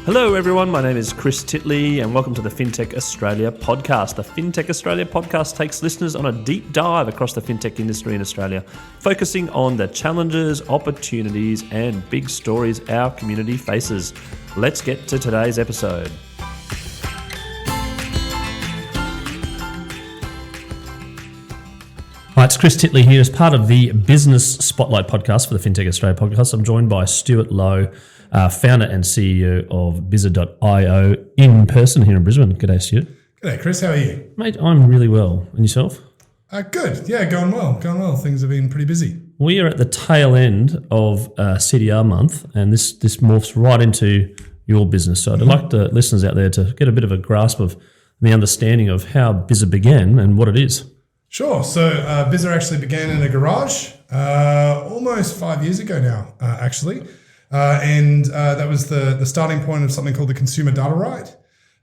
Hello everyone, my name is Chris Titley and welcome to the Fintech Australia podcast. The Fintech Australia podcast takes listeners on a deep dive across the fintech industry in Australia, focusing on the challenges, opportunities and big stories our community faces. Let's get to today's episode. Hi, it's Chris Titley here as part of the Business Spotlight podcast for the Fintech Australia podcast. I'm joined by Stuart Low, founder and CEO of Bizza.io in person here in Brisbane. G'day, Stuart. G'day, Chris. How are you? Mate, I'm really well. And yourself? Good. Yeah, going well. Things have been pretty busy. We are at the tail end of CDR month, and this morphs right into your business. So I'd like the listeners out there to get a bit of a grasp of the understanding of how Bizza began and what it is. Sure. So Bizza actually began in a garage almost 5 years ago now, actually. And that was the starting point of something called the Consumer Data Right.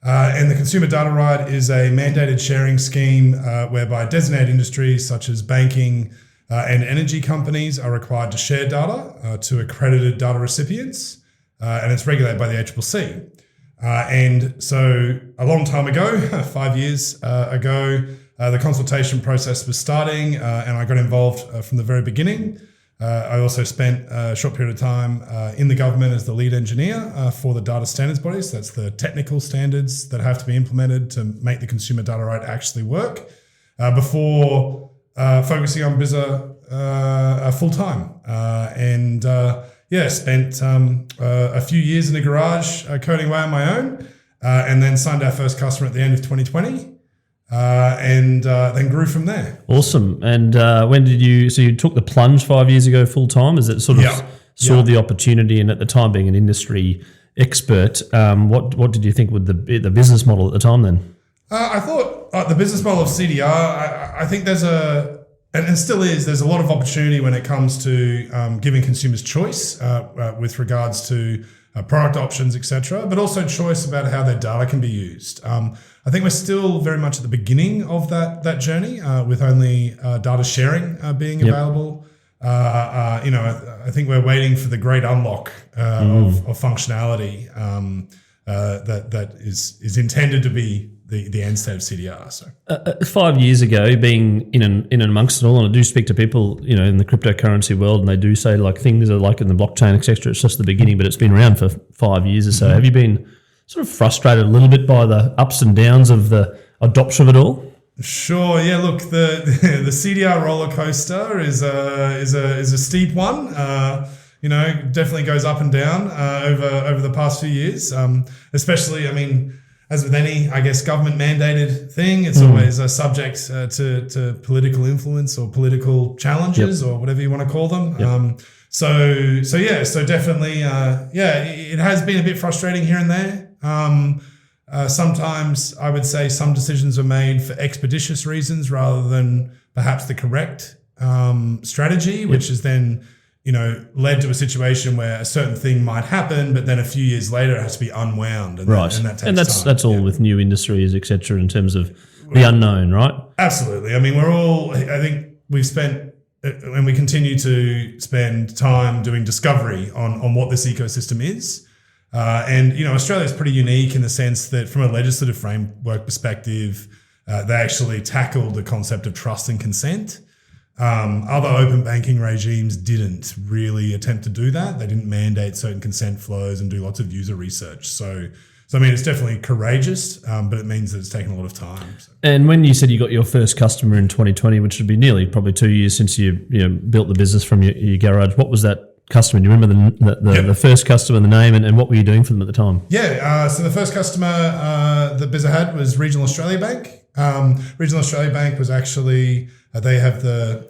And the Consumer Data Right is a mandated sharing scheme whereby designated industries such as banking and energy companies are required to share data to accredited data recipients, and it's regulated by the ACCC. And so a long time ago, 5 years ago, the consultation process was starting and I got involved from the very beginning. I also spent a short period of time in the government as the lead engineer for the data standards bodies. That's the technical standards that have to be implemented to make the Consumer Data Right actually work before focusing on Bizza full time. Spent a few years in a garage coding away on my own and then signed our first customer at the end of 2020. And then grew from there. Awesome. And when did you took the plunge 5 years ago full time? Is it sort of saw the opportunity, and at the time being an industry expert, what did you think would the business model at the time then? I thought the business model of CDR, I think there's there's a lot of opportunity when it comes to giving consumers choice with regards to product options, etc., but also choice about how their data can be used. I think we're still very much at the beginning of that journey with only data sharing being available. I think we're waiting for the great unlock of functionality that is intended to be the end state of CDR. So 5 years ago, being in and amongst it all, and I do speak to people, in the cryptocurrency world, and they do say like things are like in the blockchain, etc. It's just the beginning, but it's been around for 5 years or so. Have you been sort of frustrated a little bit by the ups and downs of the adoption of it all? Sure. Yeah. Look, the CDR roller coaster is a steep one. Definitely goes up and down over the past few years. Especially, as with any, I guess, government mandated thing, it's always subject to political influence or political challenges or whatever you want to call them. So definitely, it has been a bit frustrating here and there. Sometimes I would say some decisions are made for expeditious reasons rather than perhaps the correct strategy, which is then led to a situation where a certain thing might happen, but then a few years later it has to be unwound, and that takes time. That's all with new industries, etc. In terms of the unknown, right? Absolutely. I think we've spent and we continue to spend time doing discovery on what this ecosystem is. Australia is pretty unique in the sense that from a legislative framework perspective, they actually tackled the concept of trust and consent. Other open banking regimes didn't really attempt to do that. They didn't mandate certain consent flows and do lots of user research. So it's definitely courageous, but it means that it's taken a lot of time. So. And when you said you got your first customer in 2020, which would be nearly probably 2 years since you built the business from your garage, what was that customer? Do you remember the first customer, the name, and what were you doing for them at the time? So the first customer that Bizza had was Regional Australia Bank. Regional Australia Bank was actually, they have the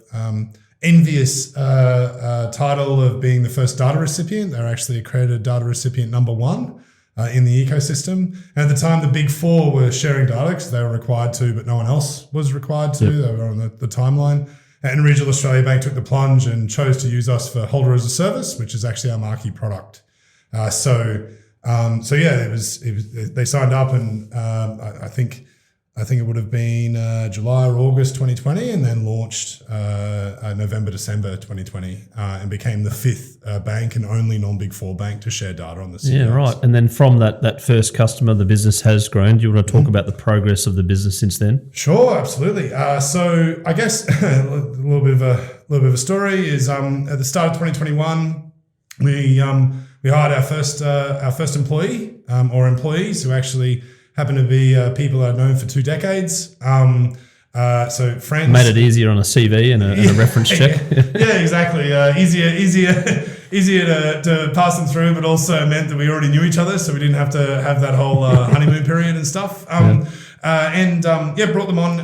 envious title of being the first data recipient. They're actually accredited data recipient number one in the ecosystem. And at the time, the big four were sharing data because they were required to, but no one else was required to. They were on the timeline. And Regional Australia Bank took the plunge and chose to use us for Holder as a Service, which is actually our marquee product. It was they signed up, and I think I think it would have been July or August 2020, and then launched November, December 2020, and became the fifth bank and only non-Big Four bank to share data on the CDRs. Yeah, right. And then from that first customer, the business has grown. Do you want to talk about the progress of the business since then? Sure, absolutely. So I guess a little bit of a story is at the start of 2021, we hired our first employee or employees who actually happen to be people I've known for 2 decades. So friends. Made it easier on a CV and a reference check. Yeah, exactly. Easier to pass them through, but also meant that we already knew each other, so we didn't have to have that whole honeymoon period and stuff. Brought them on.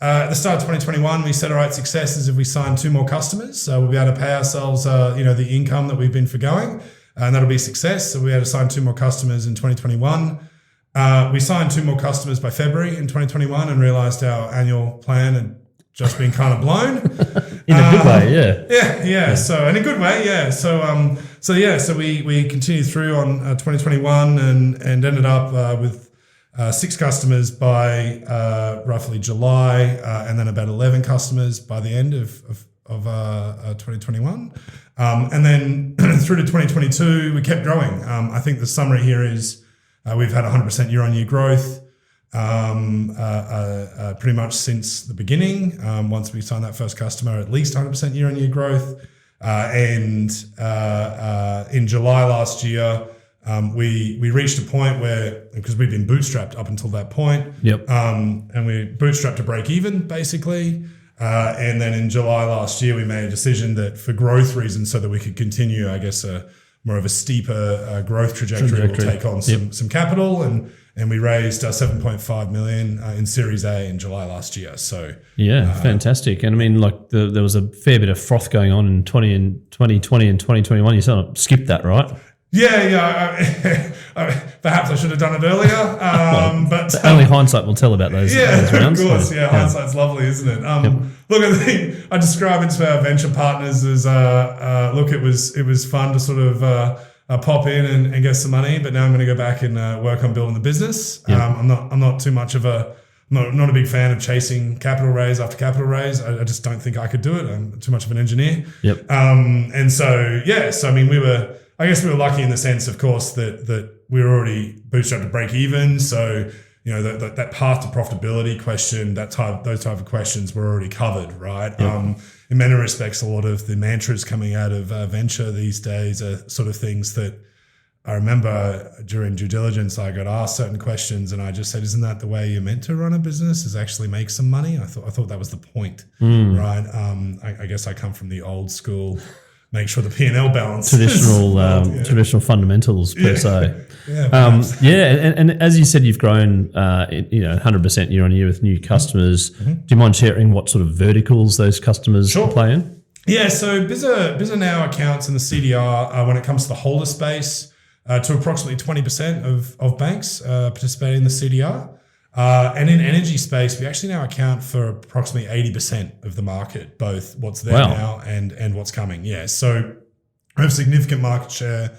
At the start of 2021, we said, all right, success is if we sign 2 more customers. So we'll be able to pay ourselves, the income that we've been forgoing, and that'll be success. So we had to sign 2 more customers in 2021. We signed 2 more customers by February in 2021 and realized our annual plan had just been kind of blown. In a good way, yeah. Yeah. So in a good way, yeah. So we continued through on 2021 and ended up with 6 customers by roughly July, and then about 11 customers by the end of 2021. And then through to 2022, we kept growing. I think the summary here is we've had 100% year-on-year growth pretty much since the beginning. Once we signed that first customer, at least 100% year-on-year growth. And in July last year, we reached a point where, because we'd been bootstrapped up until that point, and we bootstrapped to break even basically. And then in July last year, we made a decision that for growth reasons, so that we could continue, I guess, more of a steeper growth trajectory. We'll take on some capital, and we raised 7.5 million in Series A in July last year. So fantastic. And I mean, like there was a fair bit of froth going on in 2020 and 2021. You sort of skipped that, right? Yeah. Perhaps I should have done it earlier. But only hindsight will tell about those rounds. Of course. Yeah, hindsight's lovely, isn't it? Look, I think I describe it to our venture partners as it was fun to sort of pop in and get some money, but now I'm going to go back and work on building the business. I'm not too much of not a big fan of chasing capital raise after capital raise. I just don't think I could do it. I'm too much of an engineer. So I mean, we were lucky in the sense, of course, that we were already bootstrapped to break even. So, that path to profitability question, those type of questions were already covered, right? In many respects, a lot of the mantras coming out of venture these days are sort of things that I remember during due diligence, I got asked certain questions and I just said, isn't that the way you're meant to run a business, is actually make some money? I thought that was the point, right? I guess I come from the old school, make sure the P&L balance traditional fundamentals per se. And as you said, you've grown 100% year on year with new customers. Do you mind sharing what sort of verticals those customers play in? Yeah, so Bizza now accounts in the CDR when it comes to the holder space to approximately 20% of banks participating in the CDR. And in energy space, we actually now account for approximately 80% of the market, both what's there now and what's coming. Yeah, so we have significant market share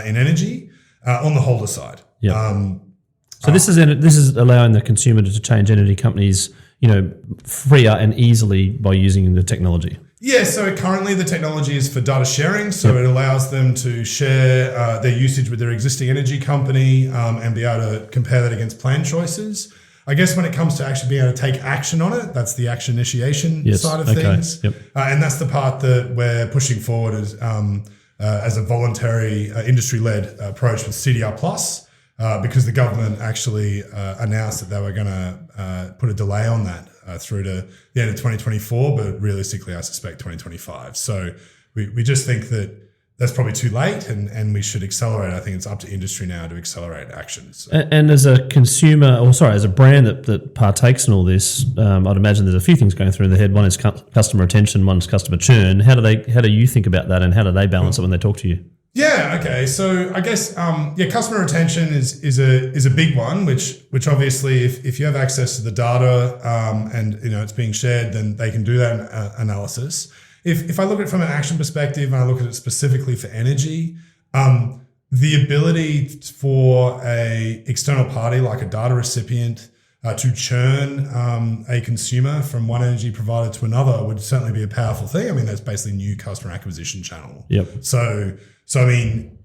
in energy on the holder side. So this is allowing the consumer to change energy companies, freer and easily by using the technology. Yeah, so currently the technology is for data sharing, so it allows them to share their usage with their existing energy company and be able to compare that against plan choices. I guess when it comes to actually being able to take action on it, that's the action initiation side of things. And that's the part that we're pushing forward as a voluntary industry-led approach with CDR Plus, because the government actually announced that they were going to put a delay on that through to the end of 2024, but realistically, I suspect 2025. So we just think that that's probably too late and we should accelerate. I think it's up to industry now to accelerate actions. And as a consumer, as a brand that partakes in all this, I'd imagine there's a few things going through their head. One is customer retention, one is customer churn. How do you think about that and how do they balance it when they talk to you? Yeah. Okay. So I guess customer retention is a big one, which obviously if you have access to the data and it's being shared, then they can do that analysis. If I look at it from an action perspective and I look at it specifically for energy, the ability for a external party like a data recipient to churn a consumer from one energy provider to another would certainly be a powerful thing. I mean, that's basically new customer acquisition channel. Yep. So I mean,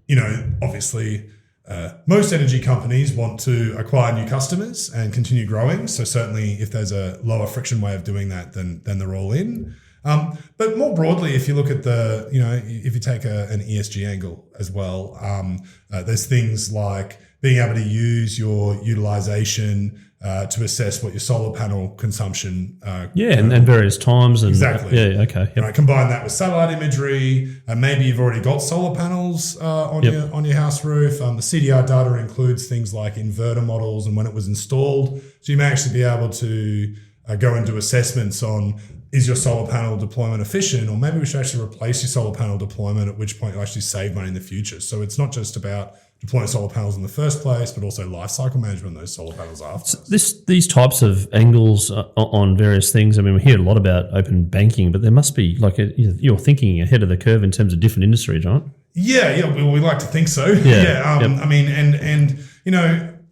obviously, most energy companies want to acquire new customers and continue growing. So certainly, if there's a lower friction way of doing that, then they're all in. But more broadly, if you look at if you take an ESG angle as well, there's things like being able to use your utilization to assess what your solar panel consumption. And various times. And, exactly. Okay. Yep. Combine that with satellite imagery. Maybe you've already got solar panels on your house roof. The CDR data includes things like inverter models and when it was installed. So you may actually be able to go and do assessments on, is your solar panel deployment efficient? Or maybe we should actually replace your solar panel deployment, at which point you'll actually save money in the future. So it's not just about deploying solar panels in the first place, but also life cycle management of those solar panels after. So these types of angles on various things, I mean, we hear a lot about open banking, but there must be you're thinking ahead of the curve in terms of different industries, right? Yeah, we like to think so. I mean, and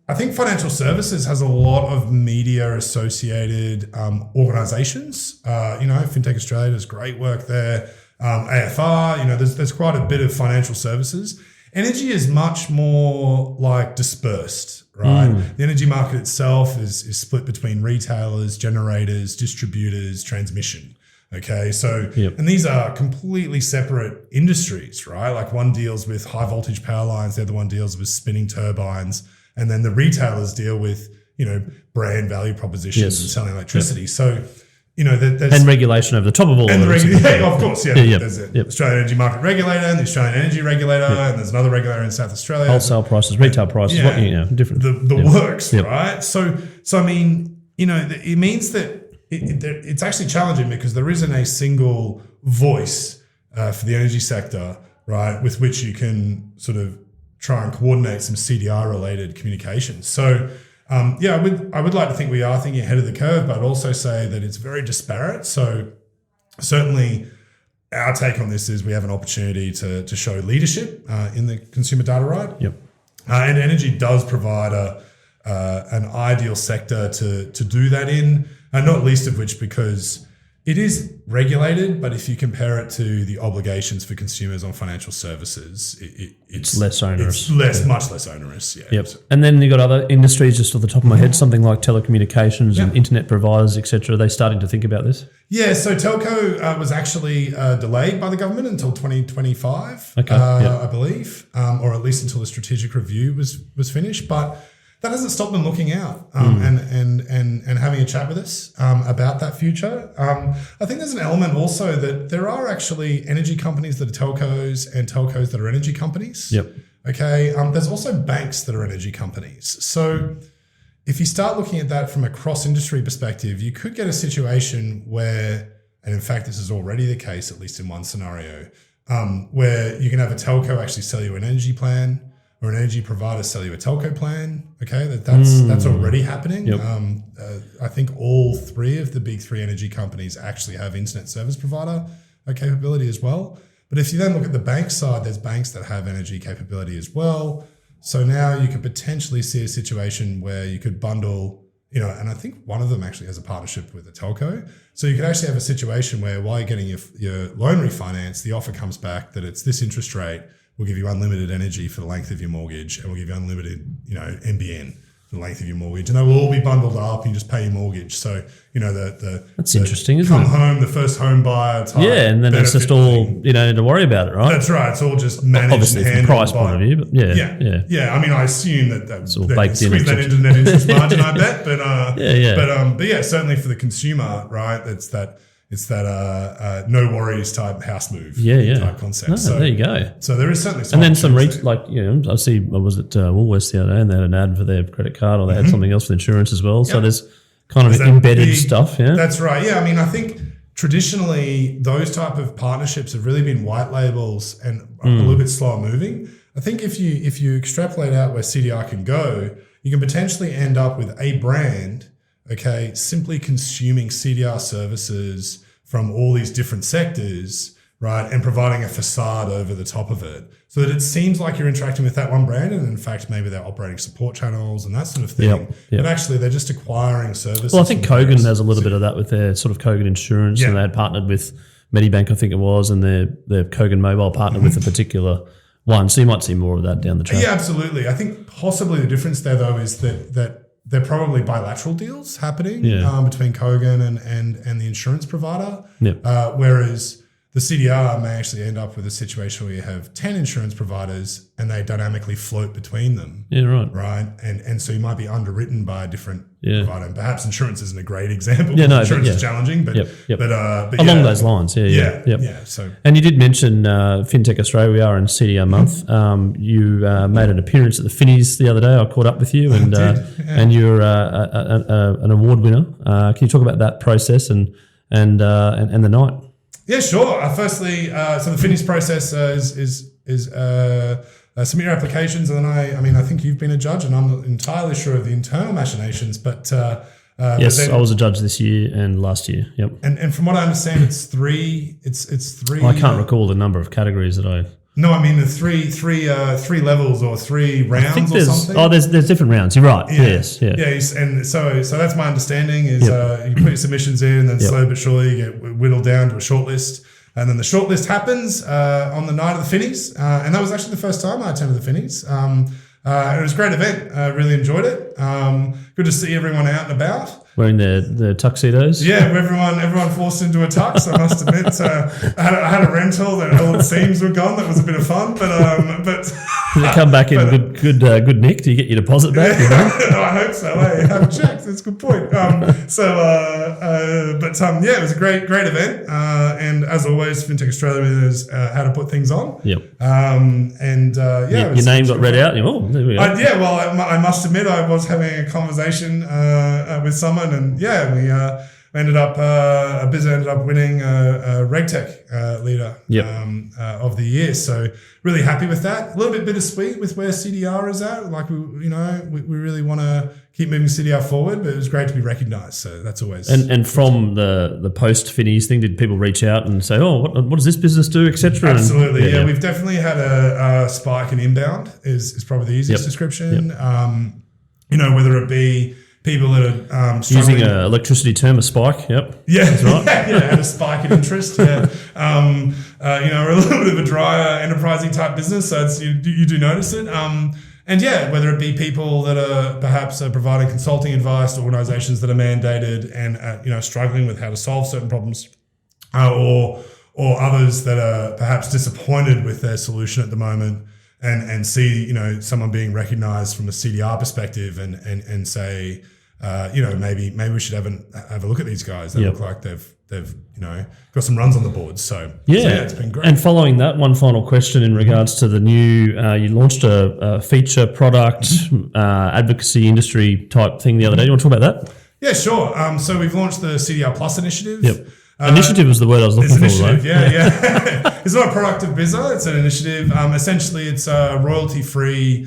I think financial services has a lot of media associated organizations. Fintech Australia does great work there. AFR, there's quite a bit of financial services. Energy is much more like dispersed, right? The energy market itself is split between retailers, generators, distributors, transmission. Okay, so and these are completely separate industries, right? Like one deals with high voltage power lines, the other one deals with spinning turbines, and then the retailers deal with brand value propositions and selling electricity. So there's and regulation over the top of all of it. Of course, There's the Australian Energy Market Regulator and the Australian Energy Regulator, and there's another regulator in South Australia. Wholesale prices, retail prices, different. The works, right? So I mean, it means that it's actually challenging because there isn't a single voice for the energy sector, right, with which you can sort of try and coordinate some CDR related communications. So I would like to think we are thinking ahead of the curve, but I'd also say that it's very disparate. So certainly our take on this is we have an opportunity to show leadership in the consumer data right. Yep. And energy does provide an ideal sector to do that in, and not least of which because it is regulated, but if you compare it to the obligations for consumers on financial services, it's less onerous. It's much less onerous. Yeah. Yep. And then you've got other industries just off the top of my head, something like telecommunications and internet providers, etc. Are they starting to think about this? Yeah. So telco was actually delayed by the government until 2025, I believe, or at least until the strategic review was finished. But that doesn't stop them looking out and having a chat with us about that future. I think there's an element also that there are actually energy companies that are telcos and telcos that are energy companies. Yep. Okay. There's also banks that are energy companies. So if you start looking at that from a cross-industry perspective, you could get a situation where, and in fact, this is already the case, at least in one scenario, where you can have a telco actually sell you an energy plan, or an energy provider sell you a telco plan. Okay, that's already happening. Yep. I think all three of the big three energy companies actually have internet service provider capability as well. But if you then look at the bank side, there's banks that have energy capability as well. So now you could potentially see a situation where you could bundle, and I think one of them actually has a partnership with a telco. So you could actually have a situation where while you're getting your loan refinance, the offer comes back that it's this interest rate. We'll give you unlimited energy for the length of your mortgage, and we'll give you unlimited, NBN for the length of your mortgage, and they will all be bundled up. And you just pay your mortgage. So that's interesting, isn't it? Come home, the first home buyer type. Yeah, and then it's just all to worry about it, right? That's right. It's all just managed. Obviously, and from price point of view, but yeah. I mean, I assume that squeeze that into net interest margin. I bet, but yeah, certainly for the consuber, right? It's that no worries type house move type concept. So there you go. So there is certainly some. And then some I see, was it Woolworths the other day, and they had an ad for their credit card, or they had something else for insurance as well. Yep. So there's kind of embedded stuff. Yeah, that's right. Yeah, I mean, I think traditionally those type of partnerships have really been white labels and a little bit slower moving. I think if you extrapolate out where CDR can go, you can potentially end up with a brand. Okay, simply consuming CDR services from all these different sectors, right, and providing a facade over the top of it so that it seems like you're interacting with that one brand, and in fact, maybe they're operating support channels and that sort of thing. Yep. But actually, they're just acquiring services. Well, I think Kogan has a little bit of that with their sort of Kogan Insurance, and they had partnered with Medibank, I think it was, and their Kogan Mobile partnered with a particular one. So you might see more of that down the track. Yeah, absolutely. I think possibly the difference there, though, is that they're probably bilateral deals happening between Kogan and the insurance provider, whereas the CDR may actually end up with a situation where you have 10 insurance providers and they dynamically float between them. Yeah, right. Right. And so you might be underwritten by a different provider. And perhaps insurance isn't a great example. Yeah, no, insurance is challenging, but along those lines. So, and you did mention FinTech Australia. We are in CDR month. You made an appearance at the Finnies the other day. I caught up with you, and and you're an award winner. Can you talk about that process and the night? Yeah, sure. Firstly, so the Finnies process is submit your applications, and then I think you've been a judge, and I'm not entirely sure of the internal machinations, but yes, I was a judge this year and last year. Yep. And from what I understand, it's three. I can't recall the number of categories that I. No, I mean the three levels or 3 rounds or something. Oh, there's different rounds. You're right. Yeah. Yes. Yeah. Yeah. And so that's my understanding is you put your submissions in, and then slowly but surely you get whittled down to a shortlist. And then the shortlist happens on the night of the Finnies. And that was actually the first time I attended the Finnies. It was a great event. I really enjoyed it. Good to see everyone out and about. Wearing the tuxedos? Yeah, everyone forced into a tux. I must admit, I had a rental that all the seams were gone. That was a bit of fun, but did it come back in good nick? Do you get your deposit back? I hope so. I haven't checked. That's a good point. It was a great event. And as always, FinTech Australia knows how to put things on. Yep. Your name got read out. Oh, there we go. I must admit, I was having a conversation with someone, and we ended up Bizza ended up winning a RegTech Leader of the year. So really happy with that. A little bit bittersweet with where CDR is at. Like we really want to keep moving CDR forward, but it was great to be recognised. So that's always and from the post Finnies thing, did people reach out and say, oh, what does this business do, etc.? Absolutely, yeah. We've definitely had a spike in inbound. Is probably the easiest description. Whether it be people that are using an electricity term, a spike. Yep. Yeah, that's right. Had a spike in interest. Yeah, we're a little bit of a drier, enterprising type business, so you do notice it. Whether it be people that are perhaps providing consulting advice to organisations that are mandated and struggling with how to solve certain problems, or others that are perhaps disappointed with their solution at the moment. And see, someone being recognised from a CDR perspective and say, maybe we should have a look at these guys. They look like they've got some runs on the board. So it's been great. And following that, one final question in regards to the new, you launched a feature product advocacy industry type thing the other day. Do you want to talk about that? Yeah, sure. So we've launched the CDR Plus initiative. Yep. Initiative was the word I was looking for, right? Yeah. It's not a product of Bizza, it's an initiative. Essentially, it's a royalty-free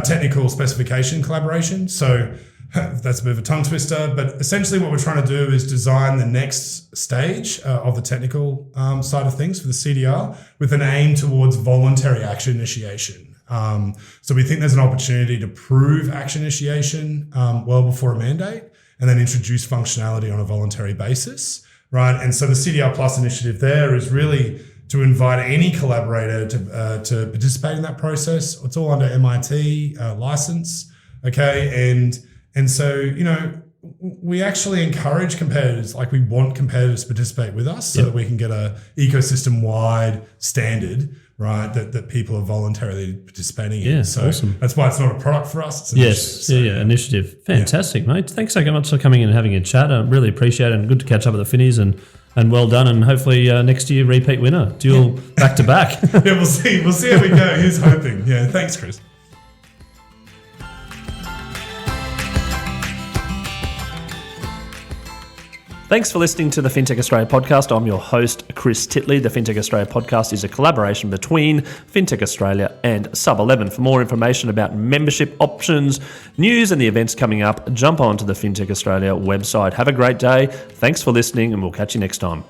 technical specification collaboration. So that's a bit of a tongue twister, but essentially what we're trying to do is design the next stage of the technical side of things for the CDR with an aim towards voluntary action initiation. So we think there's an opportunity to prove action initiation well before a mandate and then introduce functionality on a voluntary basis. Right, and so the CDR Plus initiative there is really to invite any collaborator to participate in that process. It's all under MIT license, okay, and so we actually encourage competitors, like we want competitors to participate with us so that we can get a ecosystem-wide standard, right, that people are voluntarily participating in. So awesome. That's why it's not a product for us. It's an initiative. Fantastic, mate. Thanks so much for coming in and having a chat. I really appreciate it, and good to catch up with the Finnies, and well done, and hopefully next year repeat winner, dual back to back. Yeah, we'll see how we go. Here's hoping. Yeah, thanks, Chris. Thanks for listening to the FinTech Australia podcast. I'm your host, Chris Titley. The FinTech Australia podcast is a collaboration between FinTech Australia and Sub 11. For more information about membership options, news and the events coming up, jump on to the FinTech Australia website. Have a great day. Thanks for listening, and we'll catch you next time.